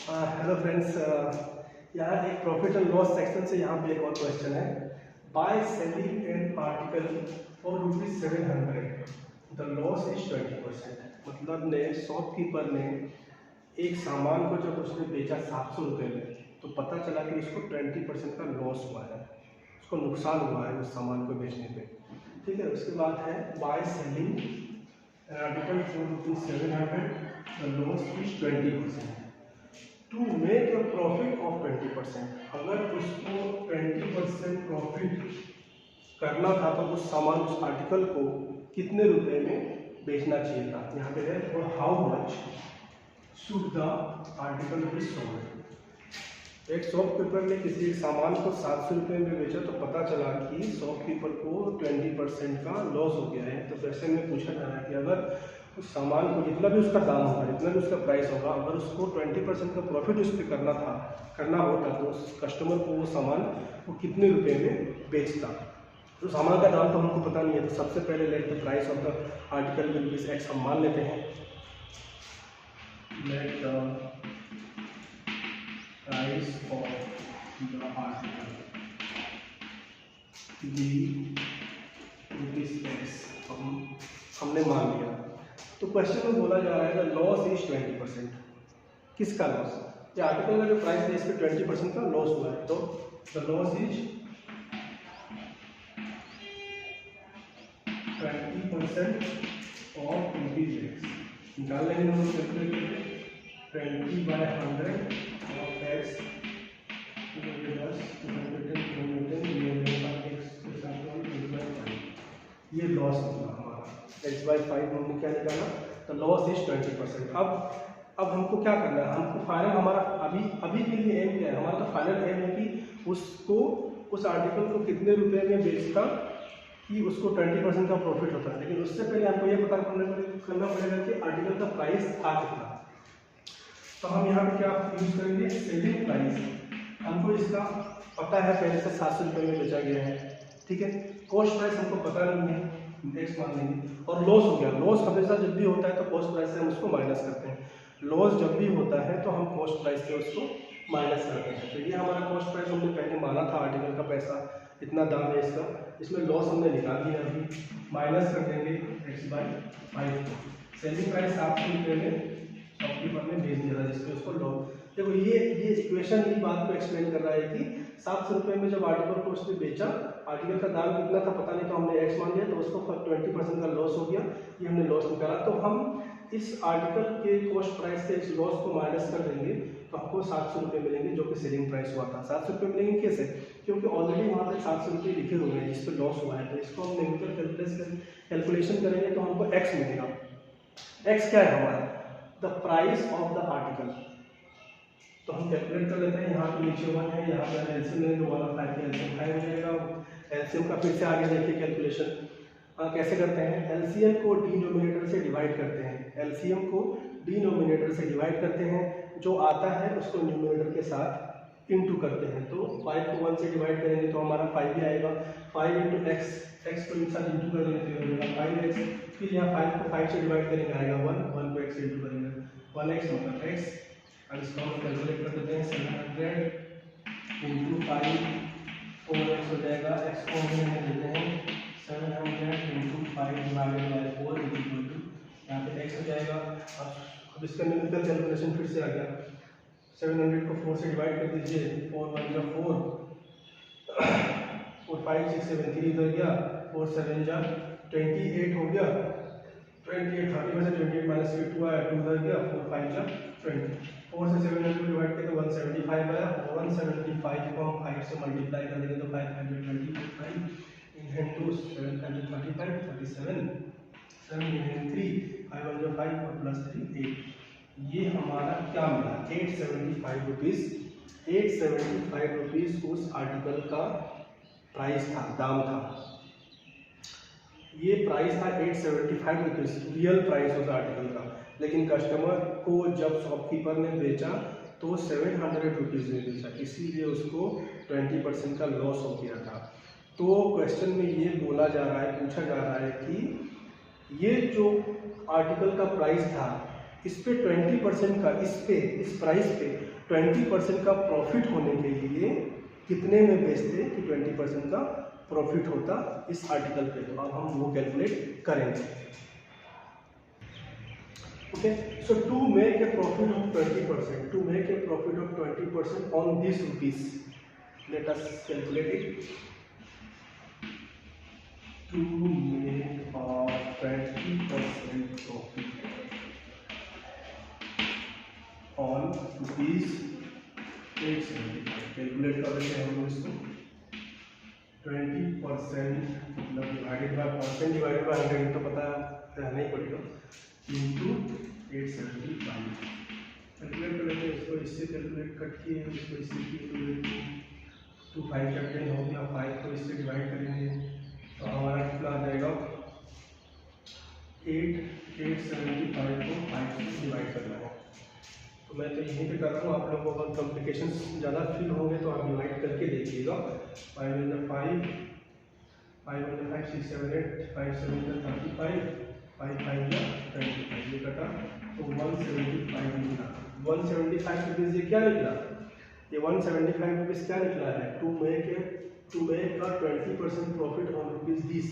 Hello friends, यहाँ एक profit and loss section से यहाँ पे एक और क्वेश्चन है। By selling an article for ₹700 the loss is 20%। मतलब ने शॉपकीपर ने एक सामान को जब उसने बेचा 700 रुपये में, तो पता चला कि उसको 20% का लॉस हुआ है, उसको नुकसान हुआ है उस सामान को बेचने पे। ठीक है, उसके बाद है by selling an article for ₹700 the loss is 20%। To make a profit of 20%, अगर उसको 20% प्रॉफिट करना था तो उस सामान उस आर्टिकल को कितने रुपए में बेचना चाहिए था। यहाँ पे है for how much should the article be sold. एक शॉपकीपर ने किसी एक सामान को 700 रुपये में बेचा तो पता चला कि शॉपकीपर को 20% का लॉस हो गया है। तो क्वेश्चन में पूछा जा रहा है कि अगर उस सामान को जितना भी उसका दाम होगा, जितना भी उसका प्राइस होगा, अगर उसको 20% का प्रॉफिट उस पर करना होता तो उस कस्टमर को वो सामान वो कितने रुपए में बेचता। तो सामान का दाम तो हमको पता नहीं है, तो सबसे पहले let the price of the article will be X हम मान लेते हैं। Let the price of the article be X हमने मान लिया। तो क्वेश्चन में बोला जा रहा है द लॉस इज 20%। किसका लॉस? ये आर्टिकल का जो प्राइस है इस पर 20% का लॉस हुआ है, तो the loss is 20% of ₹x। निकाल लेंगे हम कैलकुलेटर, 20/100 ऑफ x ये लॉस निकला हमारा। x/5 हमने क्या निकाला? तो लॉस इज 20%। अब हमको क्या करना है? हमको फाइनल हमारा अभी के लिए एम क्या है? हमारा तो फाइनल एम है कि उसको उस आर्टिकल को कितने रुपए में बेचता कि उसको 20% का प्रॉफिट होता है। लेकिन उससे पहले हमको ये पता करना पड़ेगा कि आर्टिकल का प्राइस था कितना। तो हम यहाँ पे क्या यूज करेंगे? Selling price. हमको इसका पता है पहले से 700 रुपये में बेचा गया है। ठीक है, कॉस्ट प्राइस हमको पता नहीं है, इंडेक्स मान लेंगे। और लॉस हो गया, लॉस हमेशा जब भी होता है तो कॉस्ट प्राइस से हम उसको माइनस करते हैं। लॉस जब भी होता है तो हम कॉस्ट प्राइस से उसको माइनस करते हैं। तो ये हमारा कॉस्ट प्राइस हमने पहले माना था, आर्टिकल का पैसा इतना दाम है इसका, इसमें लॉस हमने निकाल दिया। अभी माइनस कर देंगे x/5 को। सेलिंग प्राइस 700 रुपये में शॉपकीपर ने बेच दिया था, जिसपे उसको लॉस। देखो ये इक्वेशन ही बात को एक्सप्लेन कर रहा है कि 700 रुपये में जब आर्टिकल को उसने बेचा, आर्टिकल का दाम कितना था पता नहीं, तो हमने x मान लिया, तो उसको 20% का लॉस हो गया। ये हमने लॉस निकाला। तो हम इस आर्टिकल के कॉस्ट प्राइस से इस लॉस को माइनस कर देंगे तो हमको 700 रुपये मिलेंगे, जो कि सेलिंग प्राइस हुआ था। 700 रुपये मिलेंगे कैसे? क्योंकि ऑलरेडी वहाँ पे 700 रुपये लिखे हुए हैं जिस पर लॉस हुआ है। तो इसको हम नेगेटिव कैलकुलेशन करेंगे तो हमको x मिलेगा। x क्या है हमारा? The price of the article. तो हम कैलकुलेट कर लेते हैं। यहाँ पे नीचे 1 है, यहाँ पे एलसीएम लेंगे, 1 और 5 का एलसीएम 5 हो जाएगा। एलसीएम का फिर से आगे देखिए कैलकुलेशन कैसे करते हैं। एलसीएम को डिनोमिनेटर से डिवाइड करते हैं। एलसीएम को डिनोमिनेटर से डिवाइड करते हैं, जो आता है उसको न्यूमरेटर के साथ इंटू करते हैं। तो 5 को 1 से डिवाइड करेंगे तो हमारा 5 ही आएगा। 5 इंटू एक्स को एक साथ इंटू कर लेते हैं 5x। फिर यहाँ 5 को 5 से डिवाइड करेंगे आएगा 1 को x से इंटू करेंगे 1x मतलब x। अब इसको हम कैलकुलेट कर देते हैं। 700 इंटू 5 4x हो जाएगा। x को हम देते हैं 700 into 5 divided by 4 equal to, यहाँ पे x हो जाएगा। अब इसका न्यूमेरिकल कैलकुलेशन फिर से आ गया। 700 को 4 से डिवाइड कर दीजिए, 4 1 जा 4 4 5 6 7 3 इधर गया, 4 7 जा 28 हो गया। 28 30 में से 28 माइनस 2 आया, 2 इधर गया, 4 5 जा 20। 4 से 700 को डिवाइड करके 175 आया। 175 को हम 5 से मल्टीप्लाई कर देंगे तो 525 into 735 47 7 3 5 1 5 और प्लस 3 8। ये हमारा क्या मिला? 875 रुपीज़। 875 रुपीज़ उस आर्टिकल का प्राइस था, दाम था। ये प्राइस था 875 रुपीज़, रियल प्राइस उस आर्टिकल का। लेकिन कस्टमर को जब शॉपकीपर ने बेचा तो 700 रुपीज़ में बेचा, इसीलिए उसको 20% का लॉस हो गया था। तो क्वेश्चन में ये बोला जा रहा है, पूछा जा रहा है कि ये जो आर्टिकल का प्राइस था इस पे 20% का, इस प्राइस पे 20% का प्रॉफिट होने के लिए कितने में बेचते कि 20% का प्रॉफिट होता इस आर्टिकल पे। तो अब हम वो कैलकुलेट करेंगे। Okay, so to make a profit of 20%, to make a profit of 20% on this rupees, let us calculate it. To make a 20% profit on rupees 875, calculate कर लेते हैं हम लोग इसको। 20% मतलब divided by percent divided by 100 तो पता रहना ही पड़ेगा, इंटू 875 कैलकुलेट कर लेते हैं इसको। इससे कैलकुलेट कट किए इसको, इससे किए तो 5 का 10 हो गया, 5 को इससे डिवाइड करेंगे तो हमारा कितना आ जाएगा 875 को 5 से डिवाइड करना है। तो मैं तो यहीं पे कर रहा हूँ, आप लोगों को अगर कॉम्प्लिकेशन ज़्यादा फील होंगे तो आप डिवाइड करके देखिएगा। 5 × 5, 5 × 5 6 7 8, 5 7 35, 5 5 25, ये कटा तो 175 निकला। 175 रुपीज़ ये क्या निकला, ये 175 रुपीज़ क्या निकला है, टू मेक का 20% प्रॉफिट ऑन ₹20।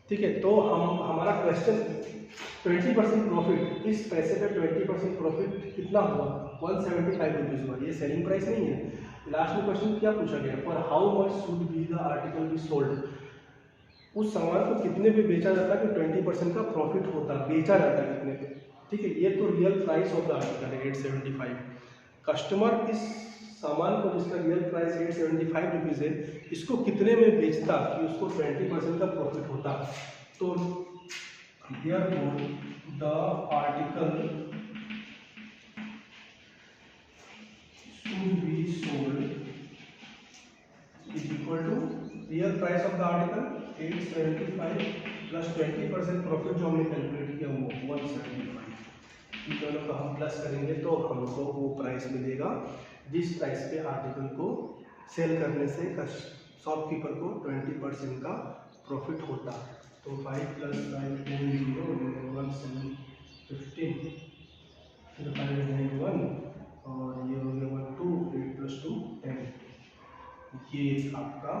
ठीक है, तो हमारा क्वेश्चन 20% प्रॉफिट, इस पैसे पे 20% प्रॉफिट कितना हुआ, 175 रुपीज़ हुआ। ये सेलिंग प्राइस नहीं है। लास्ट में क्वेश्चन क्या पूछा गया, for how much should be the article be sold, उस सामान को कितने पे बेचा जाता है कि 20% का प्रॉफिट होता, बेचा जाता है कितने पे। ठीक है, ये तो real price of the article है 875। कस्टमर इस सामान को जिसका रियल प्राइस 875 रुपीज़ है, इसको कितने में बेचता कि उसको 20% का प्रॉफिट होता। तो therefore the article should be sold is equal to real price of the article 875 plus 20% profit जो हमने कैलकुलेट किया वो 175। इन दोनों का हम प्लस करेंगे तो हमको वो प्राइस मिलेगा जिस प्राइस पे आर्टिकल को सेल करने से शॉपकीपर को 20% का प्रॉफिट होता। तो 5 + 5 10 0 1 7 15 फिर 5 9 1 और ये हो गया 1 2 8 + 2 10। ये आपका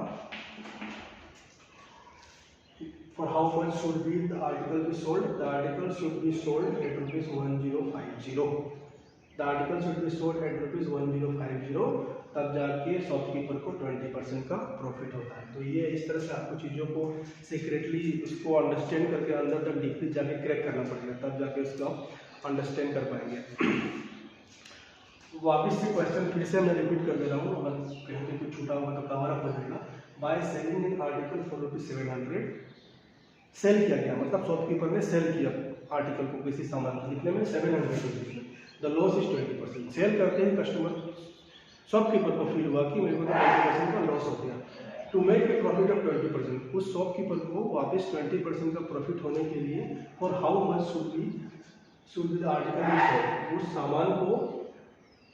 for how much should be the article be sold, the article should be sold at ₹1050, the article should be sold at ₹1050, तब जाके शॉपकीपर को 20% का प्रॉफिट होता है। तो ये इस तरह से आपको चीज़ों को सीक्रेटली उसको अंडरस्टैंड करके अंदर तक डीपली जाके क्रैक करना पड़ेगा, तब जाके उसको आप अंडरस्टैंड कर पाएंगे। वापस से क्वेश्चन फिर से मैं रिपीट कर दे रहा हूँ, अगर कहीं पे कुछ छूटा होगा तो कवर अप हो जाएगा। By selling an article for ₹700, sell किया गया मतलब शॉपकीपर ने सेल किया आर्टिकल को किसी सामान को कितने में 700 रुपीज़ में, द लॉस इज 20%। सेल करते ही कस्टमर शॉपकीपर को फील हुआ कि मेरे को 20% का लॉस हो गया। To make a profit of 20%, उस शॉपकीपर को वापस 20% का प्रॉफिट होने के लिए for how much should be the article be sold, उस सामान को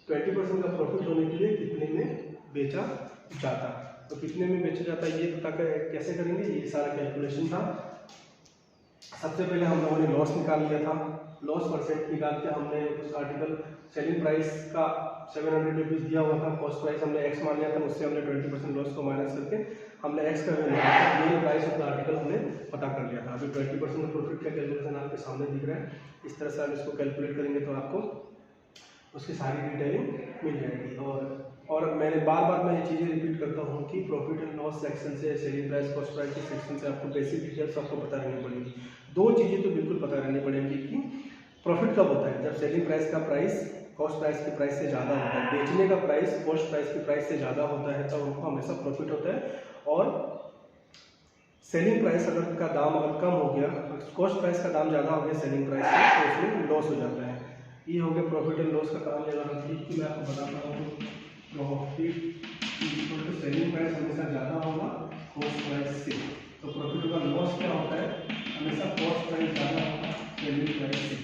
20% का प्रॉफिट होने के लिए कितने में बेचा जाता। तो कितने में बेचा जाता है ये पता कैसे करेंगे, ये सारा कैलकुलेशन था। सबसे पहले हम लोगों ने लॉस निकाल लिया था, लॉस परसेंट निकाल के हमने उस आर्टिकल सेलिंग प्राइस का 700 रुपीज़ दिया हुआ था, कॉस्ट प्राइस हमने x मान लिया था, उससे हमने 20% लॉस को माइनस करके हमने x का value real price of the article हमने पता कर लिया था। अभी 20% प्रॉफिट का कैलकुलेशन आपके सामने दिख रहा है। इस तरह से आप इसको कैलकुलेट करेंगे तो आपको उसकी सारी डिटेलिंग मिल जाएगी। और मैंने बार मैं ये चीज़ें रिपीट करता हूँ कि प्रॉफिट एंड लॉस सेक्शन से, सेलिंग प्राइस कॉस्ट प्राइस के सेक्शन से आपको बेसिक डिटेल्स आपको पता रहनी पड़ेगी। दो चीज़ें तो बिल्कुल पता रहनी पड़ेगी कि प्रॉफिट कब होता है, जब सेलिंग प्राइस का प्राइस कॉस्ट प्राइस के प्राइस से ज़्यादा होता है, बेचने का प्राइस कॉस्ट प्राइस के प्राइस से ज़्यादा होता है, तब उनको हमेशा प्रॉफिट होता है। और सेलिंग प्राइस अगर का दाम अगर कम हो गया, कॉस्ट प्राइस का दाम ज़्यादा हो गया सेलिंग प्राइस से, तो उसमें लॉस हो जाता है। ये हो गया प्रॉफिट एंड लॉस का काम। अगर हम ठीक मैं आपको बताता हूँ, profit equal to selling price हमेशा ज़्यादा होगा कॉस्ट प्राइस से, तो प्रॉफिट का लॉस क्या होता है, हमेशा कॉस्ट प्राइस ज़्यादा होगा सेलिंग प्राइस से।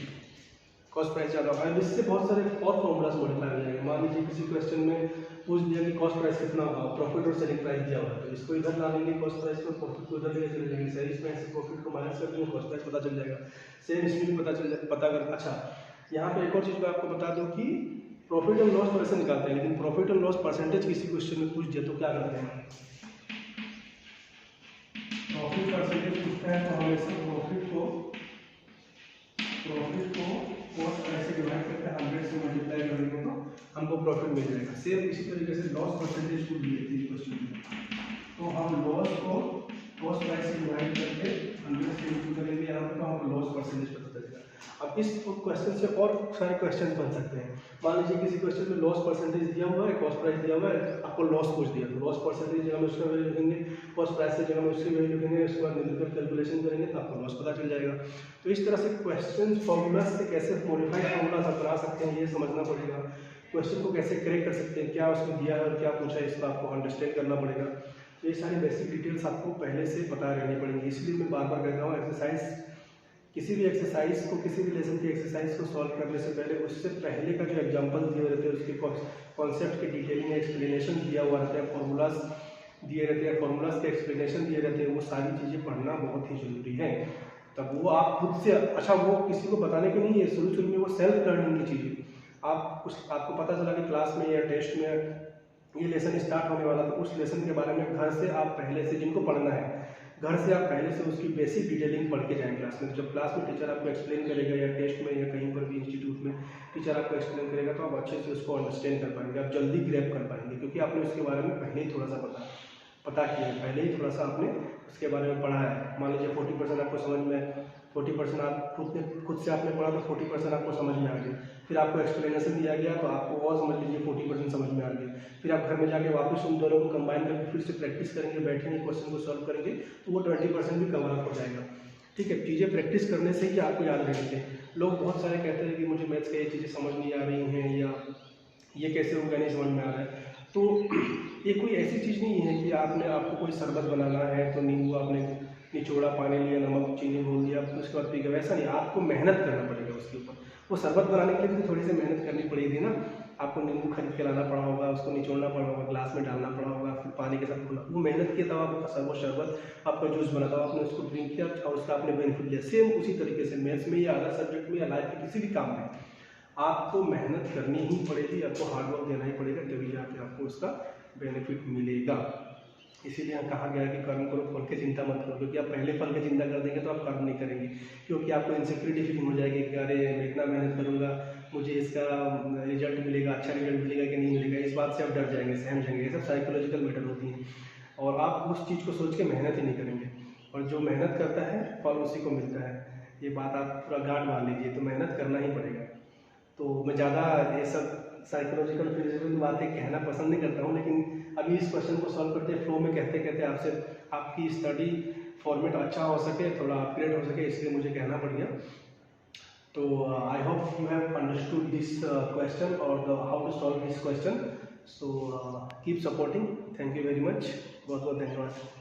कॉस्ट प्राइस ज़्यादा होगा। इससे बहुत सारे और फॉर्मूलाज मॉडिफाई हो जाएंगे। मान लीजिए किसी क्वेश्चन में पूछ दिया कि कॉस्ट प्राइस कितना होगा, प्रॉफिट और सेलिंग प्राइस दिया हुआ है, तो इसको इधर ला लेंगे कॉस्ट प्राइस को, प्रॉफिट को इधर लेके चले जाएंगे, सेल्स प्राइस से प्रॉफिट को माइनस कर देंगे, कॉस्ट प्राइस पता चल जाएगा। सेम इसमें भी पता कर। अच्छा, यहाँ पे एक और चीज़ मैं आपको बता दूँ कि प्रॉफिट एंड लॉस परसेंट निकालते हैं, लेकिन प्रॉफिट एंड लॉस परसेंटेज किसी क्वेश्चन में पूछ दिया तो क्या करते हैं, प्रॉफिट परसेंटेज पूछता है तो हमेशा प्रॉफिट को कॉस्ट प्राइस से डिवाइड करके 100 से मल्टीप्लाई कर देंगे तो हमको प्रॉफिट मिल जाएगा। सेम इसी तरीके से लॉस परसेंटेज को दिए थे क्वेश्चन में, तो हम लॉस को कॉस्ट प्राइस से डिवाइड करके 100 से इंटू करेंगे यहाँ पर, तो हमको लॉस परसेंटेज पता चलेगा। अब इस क्वेश्चन से और सारे क्वेश्चन बन सकते हैं। मान लीजिए किसी क्वेश्चन में लॉस परसेंटेज दिया हुआ है, कॉस्ट प्राइस दिया हुआ है, आपको लॉस पूछ दिया, तो लॉस परसेंटेज जगह में उसका वैल्यू लिखेंगे, कॉस्ट प्राइस की जगह में उसकी वैल्यू लिखेंगे, उसके बाद न्यूमेरिकल कैलकुलेशन करेंगे तो आपको लॉस पता चल जाएगा। तो इस तरह से क्वेश्चन फॉर्मूला से कैसे मॉडिफाइड फॉर्मूला आप बना सकते हैं ये समझना पड़ेगा। क्वेश्चन को कैसे क्रैक कर सकते हैं, क्या उसमें दिया है और क्या पूछा है, इसको आपको अंडरस्टैंड करना पड़ेगा। तो ये सारी बेसिक डिटेल्स आपको पहले से पता रहनी पड़ेंगी। इसलिए मैं बार बार कहता हूँ एक्सरसाइज, किसी भी एक्सरसाइज को, किसी भी लेसन की एक्सरसाइज को सॉल्व करने से पहले, उससे पहले का जो एग्जांपल दिए रहते हैं उसके कॉन्सेप्ट के डिटेलिंग एक्सप्लेनेशन दिया हुआ रहता है, फार्मूलाज दिए रहते हैं, फार्मूलाज के एक्सप्लेनेशन दिए रहते हैं, वो सारी चीज़ें पढ़ना बहुत ही ज़रूरी है। तब वो आप खुद से, अच्छा वो किसी को बताने की नहीं है, शुरू में वो सेल्फ लर्निंग की चीज़ें आपको पता चला कि क्लास में या टेस्ट में ये लेसन स्टार्ट होने वाला, तो उस लेसन के बारे में घर से आप पहले से, जिनको पढ़ना है घर से आप पहले से उसकी बेसिक डिटेलिंग पढ़ के जाएं क्लास में। जब क्लास में टीचर आपको एक्सप्लेन करेगा या टेस्ट में या कहीं पर भी इंस्टीट्यूट में टीचर आपको एक्सप्लेन करेगा तो आप अच्छे से उसको अंडरस्टैंड कर पाएंगे, आप जल्दी ग्रैब कर पाएंगे, क्योंकि आपने उसके बारे में पहले ही थोड़ा सा पता किया है, पहले ही थोड़ा सा आपने उसके बारे में पढ़ा है। मान लीजिए 40% आपको समझ में, 40% आप खुद से आपने पढ़ा तो 40% आपको समझ में आ गया, फिर आपको एक्सप्लेनेशन दिया गया तो आपको और समझ लीजिए 40% समझ में आ गया, फिर आप घर में जाके वापस उन दोनों को कंबाइन करके फिर से प्रैक्टिस करेंगे, बैठेंगे, क्वेश्चन को सॉल्व करेंगे तो वो 20% भी कवर अप हो जाएगा। ठीक है, चीज़ें प्रैक्टिस करने से ही आपको याद रहती है। लोग बहुत सारे कहते हैं कि मुझे मैथ्स की ये चीज़ें समझ नहीं आ रही हैं, या ये कैसे होगा नहीं समझ में आ रहा है। तो ये कोई ऐसी चीज़ नहीं है कि आपको कोई शरबत बनाना है तो नींबू आपने निचोड़ा, पानी लिया, नमक चीनी घोल दिया, उसके बाद पी गए, वैसा नहीं, आपको मेहनत करना पड़ेगा उसके ऊपर। वो शरबत बनाने के लिए भी थोड़ी सी मेहनत करनी पड़ेगी ना, आपको नींबू खरीद के लाना पड़ा होगा, उसको निचोड़ना पड़ा होगा, ग्लास में डालना पड़ा होगा, फिर पानी के साथ घोलना, वो मेहनत किया तब वो शरबत आपका जूस बना था, आपने उसको ड्रिंक किया और उसका आपने बेनिफिट लिया। सेम उसी तरीके से मैथ्स में या अदर सब्जेक्ट में या लाइफ के किसी भी काम में आपको मेहनत करनी ही पड़ेगी, आपको हार्डवर्क देना ही पड़ेगा, तभी जाके आपको उसका बेनिफिट मिलेगा। इसीलिए कहा गया है कि कर्म करो फल की चिंता मत करो, क्योंकि आप पहले फल की चिंता कर देंगे तो आप कर्म नहीं करेंगे, क्योंकि आपको इनसिक्योरिटी फीलिंग हो जाएगी कि अरे मैं इतना मेहनत करूँगा, मुझे इसका रिजल्ट मिलेगा, अच्छा रिजल्ट मिलेगा कि नहीं मिलेगा, इस बात से आप डर जाएंगे, सहम जाएंगे। ये सब साइकोलॉजिकल मैटर होती हैं और आप उस चीज़ को सोच के मेहनत ही नहीं करेंगे, और जो मेहनत करता है फल उसी को मिलता है। ये बात आप पूरा गांठ बांध लीजिए, तो मेहनत करना ही पड़ेगा। तो मैं ज़्यादा ये सब साइकोलॉजिकल फिजिकल बातें कहना पसंद नहीं करता हूँ, लेकिन अभी इस क्वेश्चन को सॉल्व करते फ्लो में कहते कहते आपसे आपकी स्टडी फॉर्मेट अच्छा हो सके, थोड़ा अपग्रेड हो सके, इसलिए मुझे कहना पड़ गया। तो I hope you have understood this question और how to solve this question. So keep supporting, thank you very much, बहुत बहुत धन्यवाद।